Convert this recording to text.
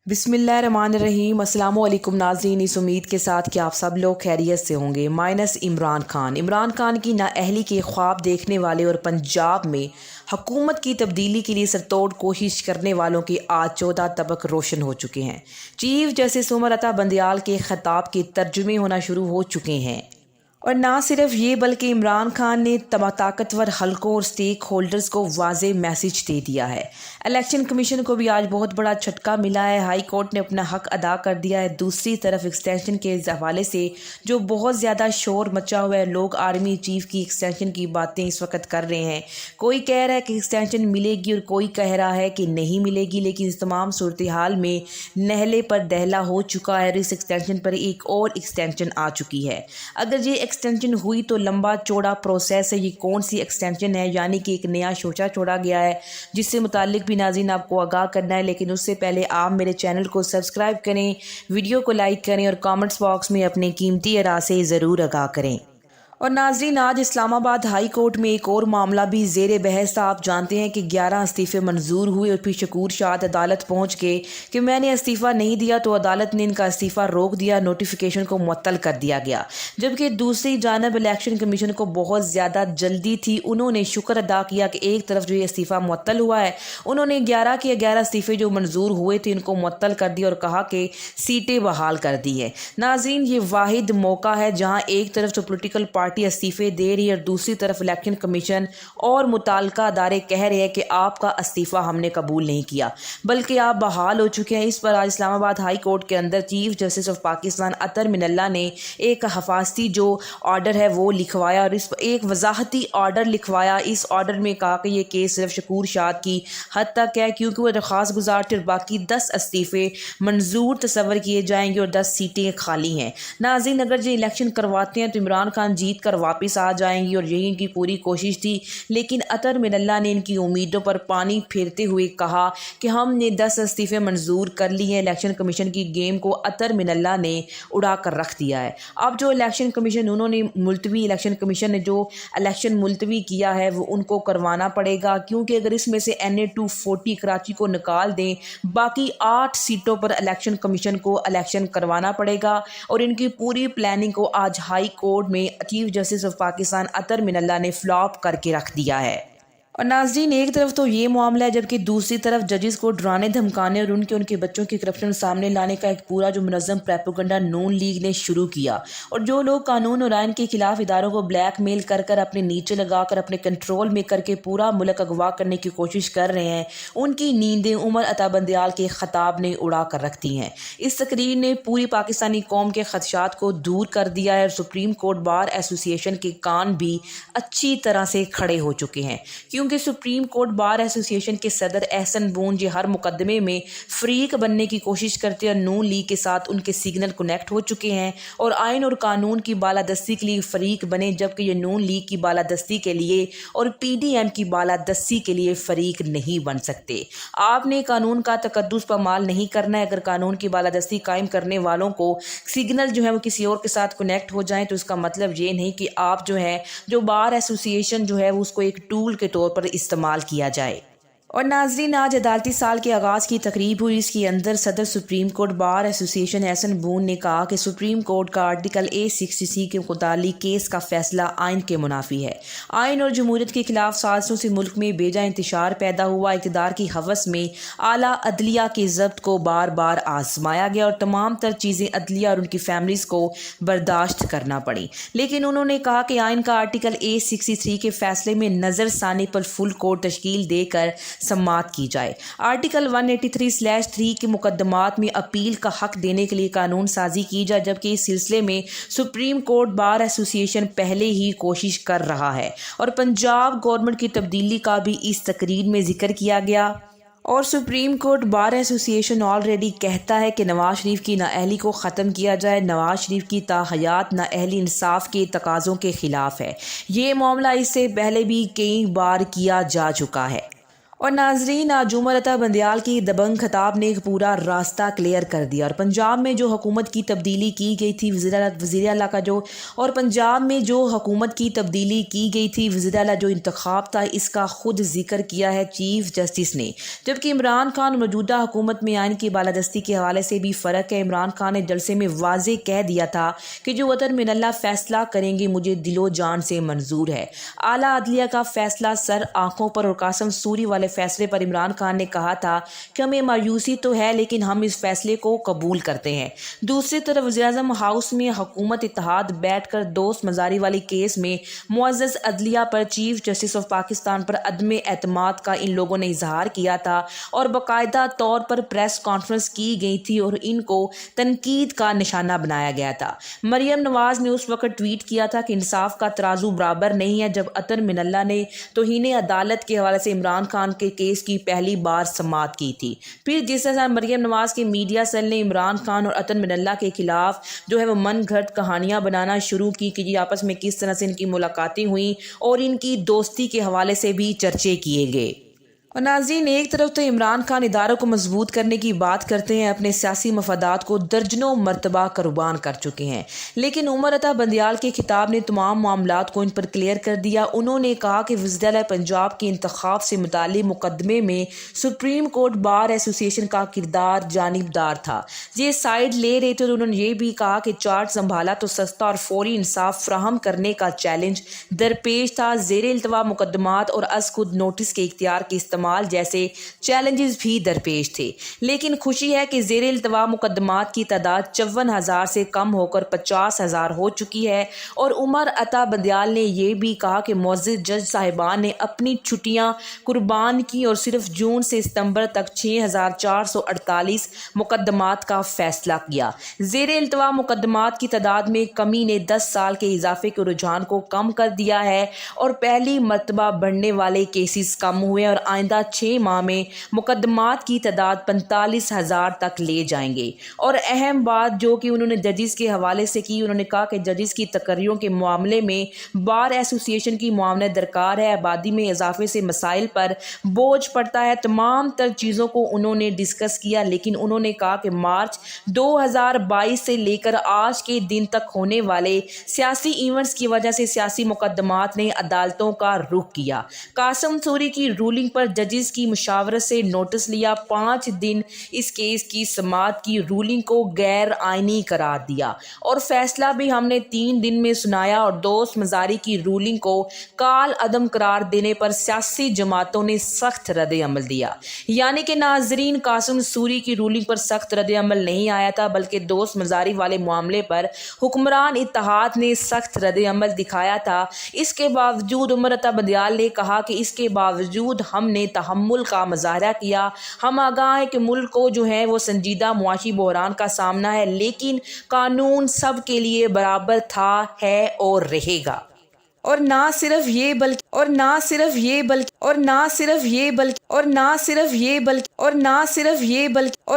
बिस्मिल्लाहिर्रहमानिर्रहीम। अस्सलाम वालेकुम नाज़रीन, इस उम्मीद के साथ कि आप सब लोग खैरियत से होंगे। माइनस इमरान खान की नाअहली के ख्वाब देखने वाले और पंजाब में हुकूमत की तब्दीली के लिए सरतोड़ कोशिश करने वालों के आज 14 तबक रोशन हो चुके हैं। चीफ जस्टिस उमर अता बंदयाल के खिताब के तर्जुमे होना शुरू हो चुके हैं। और ना सिर्फ ये बल्कि इमरान खान ने ताकतवर हलकों और स्टेक होल्डर्स को वाज़े मैसेज दे दिया है। इलेक्शन कमीशन को भी आज बहुत बड़ा झटका मिला है। हाई कोर्ट ने अपना हक अदा कर दिया है। दूसरी तरफ एक्सटेंशन के हवाले से जो बहुत ज़्यादा शोर मचा हुआ है, लोग आर्मी चीफ की एक्सटेंशन की बातें इस वक्त कर रहे हैं। कोई कह रहा है कि एक्सटेंशन मिलेगी और कोई कह रहा है कि नहीं मिलेगी, लेकिन इस तमाम सूरत हाल में नहले पर दहला हो चुका है और इस एक्सटेंशन पर एक और एक्सटेंशन आ चुकी है। अगर ये एक्सटेंशन हुई तो लंबा चौड़ा प्रोसेस है। ये कौन सी एक्सटेंशन है, यानी कि एक नया शोशा छोड़ा गया है जिससे मुतालिक भी नाज़रीन आपको आगाह करना है। लेकिन उससे पहले आप मेरे चैनल को सब्सक्राइब करें, वीडियो को लाइक करें और कमेंट्स बॉक्स में अपने कीमती राय से ज़रूर आगाह करें। और नाज़रीन, आज इस्लामाबाद हाई कोर्ट में एक और मामला भी ज़ेर बहस था। आप जानते हैं कि 11 इस्तीफ़े मंजूर हुए और फिर शकूर शाद अदालत पहुंच के कि मैंने इस्तीफ़ा नहीं दिया तो अदालत ने इनका इस्तीफ़ा रोक दिया, नोटिफिकेशन को मुअत्तल कर दिया गया। जबकि दूसरी जानब इलेक्शन कमीशन को बहुत ज़्यादा जल्दी थी। उन्होंने शुक्र अदा किया कि एक तरफ जो ये इस्तीफ़ा मुअत्तल हुआ है, उन्होंने 11 के 11 इस्तीफ़े जो मंजूर हुए थे इनको मुअत्तल कर दिया और कहा कि सीटें बहाल कर दी है। नाज़रीन, ये वाहिद मौका है जहाँ एक तरफ तो पोलिटिकल पार्टी इस्तीफे दे रही है और दूसरी तरफ इलेक्शन कमीशन और मुताल्लिका अदारे कह रहे हैं कि आपका इस्तीफा हमने कबूल नहीं किया, बल्कि आप बहाल हो चुके हैं। इस पर आज इस्लामाबाद हाई कोर्ट के अंदर चीफ जस्टिस ऑफ पाकिस्तान अतर मिनल्ला ने एक हफाजती जो ऑर्डर है वो लिखवाया और इस पर एक वजाहती ऑर्डर लिखवाया। इस ऑर्डर में कहा कि ये केस सिर्फ शकूर शाद की हद तक है, क्योंकि वो दरख्वास्त गुजार थे और बाकी 10 इस्तीफे मंजूर तस्वर किए जाएंगे और 10 सीटें खाली हैं। नाज़रीन, अगर ये इलेक्शन करवाते हैं तो इमरान खान जीत कर वापस आ जाएंगी और यही इनकी पूरी कोशिश थी। लेकिन अतर मिनल्ला ने इनकी उम्मीदों पर पानी फेरते हुए कहा कि हमने 10 इस्तीफे मंजूर कर लिए हैं। इलेक्शन कमीशन की गेम को अतर मिनल्ला ने उड़ा कर रख दिया है। अब जो इलेक्शन कमीशन उन्होंने इलेक्शन कमीशन ने जो इलेक्शन मुलतवी किया है वो उनको करवाना पड़ेगा, क्योंकि अगर इसमें से NA 240 कराची को निकाल दें, बाकी 8 सीटों पर इलेक्शन कमीशन को इलेक्शन करवाना पड़ेगा। और इनकी पूरी प्लानिंग को आज हाई कोर्ट में चीफ जस्टिस ऑफ पाकिस्तान अतर मिनल्ला ने फ्लॉप करके रख दिया है। और नाज़रीन, एक तरफ तो ये मामला है, जबकि दूसरी तरफ जजेस को डराने धमकाने और उनके बच्चों की करप्शन सामने लाने का एक पूरा जो मुनज़्ज़म प्रोपेगेंडा नून लीग ने शुरू किया। और जो लोग कानून और आइन के खिलाफ इदारों को ब्लैकमेल कर कर अपने नीचे लगाकर अपने कंट्रोल में करके पूरा मुल्क अगवा करने की कोशिश कर रहे हैं, उनकी नींदें उमर अता बंदयाल के खिताब ने उड़ा कर रख दी हैं। इस तकरीर ने पूरी पाकिस्तानी कौम के खदशात को दूर कर दिया है और सुप्रीम कोर्ट बार एसोसिएशन के कान भी अच्छी तरह से खड़े हो चुके हैं, क्योंकि सुप्रीम कोर्ट बार एसोसिएशन के सदर एहसन बून जी हर मुकदमे में फ्रीक बनने की कोशिश करते हैं। नून लीग के साथ उनके सिग्नल कनेक्ट हो चुके हैं और आइन और कानून की बालादस्ती के लिए फरीक बने, जबकि ये नून लीग की बालादस्ती के लिए और PDM की बालादस्ती के लिए फरीक नहीं बन सकते। आपने कानून का तकद्दुस पामाल नहीं करना है। अगर कानून की बालादस्ती कायम करने वालों को सिग्नल जो है वो किसी और के साथ कनेक्ट हो जाए तो इसका मतलब ये नहीं कि आप जो बार एसोसिएशन जो है उसको एक टूल के तौर पर इस्तेमाल किया जाए। और नाज़रीन, आज अदालती साल के आगाज़ की तकरीब हुई। इसके अंदर सदर Supreme Court Bar Association Ahsan Bhoon ने कहा कि सुप्रीम कोर्ट का आर्टिकल A60C के मुतालिक केस का फैसला आइन के मुनाफी है। आइन और जमहूरियत के खिलाफ साजिशों से मुल्क में बेजा इंतशार पैदा हुआ। इक़्तिदार की हवस में आला अदलिया के ज़ब्त को बार बार आजमाया गया और तमाम तर चीज़ें अदलिया और उनकी फैमिलीज़ को बर्दाश्त करना पड़ी। लेकिन उन्होंने कहा कि आइन का आर्टिकल A63 के फैसले में नज़रसानी पर फुल कोर्ट तश्कील देकर सम्मात की जाए। आर्टिकल 183/3 के मुकदमात में अपील का हक देने के लिए कानून साजी की जाए, जबकि इस सिलसिले में सुप्रीम कोर्ट बार एसोसिएशन पहले ही कोशिश कर रहा है। और पंजाब गवर्नमेंट की तब्दीली का भी इस तकरीर में जिक्र किया गया। और supreme Court Bar association already कहता है कि नवाज शरीफ की नाअहली को ख़त्म किया जाए। नवाज शरीफ की ताहयात नाअहली इंसाफ के तकाज़ों के खिलाफ है। ये मामला इससे पहले भी कई बार किया जा चुका है। اور ناظرین، آج عمر عطا بندیال کی دبنگ خطاب نے ایک پورا راستہ کلیئر کر دیا، اور پنجاب میں جو حکومت کی تبدیلی کی گئی تھی وزیر اعلیٰ کا پنجاب میں جو حکومت کی تبدیلی کی گئی تھی وزیر اعلیٰ جو انتخاب تھا، اس کا خود ذکر کیا ہے چیف جسٹس نے، جبکہ عمران خان موجودہ حکومت میں آئین کی بالادستی کے حوالے سے بھی فرق ہے۔ عمران خان نے جلسے میں واضح کہہ دیا تھا کہ جو وطن من اللہ فیصلہ کریں گے مجھے دل و جان سے منظور ہے۔ اعلیٰ عدلیہ کا فیصلہ سر آنکھوں پر، اور قاسم سوری والے فیصلے پر عمران خان نے کہا تھا کہ ہمیں مایوسی تو ہے لیکن ہم اس فیصلے کو قبول کرتے ہیں۔ دوسری طرف وزیراعظم ہاؤس میں حکومت اتحاد بیٹھ کر دوست مزاری والی کیس میں معزز عدلیہ پر چیف جسٹس آف پاکستان پر عدم اعتماد کا ان لوگوں نے اظہار کیا تھا، اور باقاعدہ طور پر پریس کانفرنس کی گئی تھی اور ان کو تنقید کا نشانہ بنایا گیا تھا۔ مریم نواز نے اس وقت ٹویٹ کیا تھا کہ انصاف کا ترازو برابر نہیں ہے، جب عطر من اللہ نے توہین عدالت کے حوالے سے عمران خان کے کیس کی پہلی بار سماعت کی تھی۔ پھر جس طرح مریم نواز کے میڈیا سیل نے عمران خان اور عطر من اللہ کے خلاف وہ من گھڑت کہانیاں بنانا شروع کی کہ یہ آپس میں کس طرح سے ان کی ملاقاتیں ہوئیں اور ان کی دوستی کے حوالے سے بھی چرچے کیے گئے۔ اور ناظرین، ایک طرف تو عمران خان اداروں کو مضبوط کرنے کی بات کرتے ہیں، اپنے سیاسی مفادات کو درجنوں مرتبہ قربان کر چکے ہیں، لیکن عمر عطا بندیال کے خطاب نے تمام معاملات کو ان پر کلیئر کر دیا۔ انہوں نے کہا کہ وزیر اعلیٰ پنجاب کے انتخاب سے متعلق مقدمے میں سپریم کورٹ بار ایسوسی ایشن کا کردار جانبدار تھا، یہ سائیڈ لے رہے تھے، اور انہوں نے یہ بھی کہا کہ چارج سنبھالا تو سستا اور فوری انصاف فراہم کرنے کا چیلنج درپیش تھا۔ زیر التوا مقدمات اور از خود نوٹس کے اختیار کے استعمال جیسے چیلنجز بھی درپیش تھے، لیکن خوشی ہے کہ زیر التوا مقدمات کی تعداد 54,000 سے کم ہو کر 50,000 ہو چکی ہے۔ اور عمر عطا بندیال نے یہ بھی کہا کہ معزز جج صاحبان نے اپنی چھٹیاں قربان کی اور صرف جون سے ستمبر تک 6,448 مقدمات کا فیصلہ کیا۔ زیر التوا مقدمات کی تعداد میں کمی نے 10 سال کے اضافے کے رجحان کو کم کر دیا ہے، اور پہلی مرتبہ بڑھنے والے کیسز کم ہوئے، اور آئندہ 6 ماہ میں مقدمات کی تعداد 45,000 تک لے جائیں گے۔ اور اہم بات جو کہ انہوں نے ججز کے حوالے سے کی، انہوں نے کہا کہ ججز کی تقرریوں کے معاملے میں بار ایسوسی ایشن کی معاونت درکار ہے، آبادی میں اضافے سے مسائل پر بوجھ پڑتا ہے، تمام تر چیزوں کو انہوں نے ڈسکس کیا، لیکن انہوں نے کہا کہ مارچ 2022 سے لے کر آج کے دن تک ہونے والے سیاسی ایونٹس کی وجہ سے سیاسی مقدمات نے عدالتوں کا رخ کیا۔ قاسم سوری کی رولنگ پر ججز کی مشاورت سے نوٹس لیا، 5 دن اس کیس کی سماعت کی، رولنگ کو غیر آئینی قرار دیا، اور فیصلہ بھی ہم نے 3 دن میں سنایا، اور دوست مزاری کی رولنگ کو کال عدم قرار دینے پر سیاسی جماعتوں نے سخت رد عمل دیا۔ یعنی کہ ناظرین، قاسم سوری کی رولنگ پر سخت رد عمل نہیں آیا تھا، بلکہ دوست مزاری والے معاملے پر حکمران اتحاد نے سخت رد عمل دکھایا تھا۔ اس کے باوجود عمر عطا بندیال نے کہا کہ اس کے باوجود ہم نے تحمل کا مظاہرہ کیا، ہم آگاہ ہیں کہ ملک کو وہ سنجیدہ معاشی بحران کا سامنا ہے، لیکن قانون سب کے لیے برابر تھا، ہے اور رہے گا۔ اور نہ صرف یہ بلکہ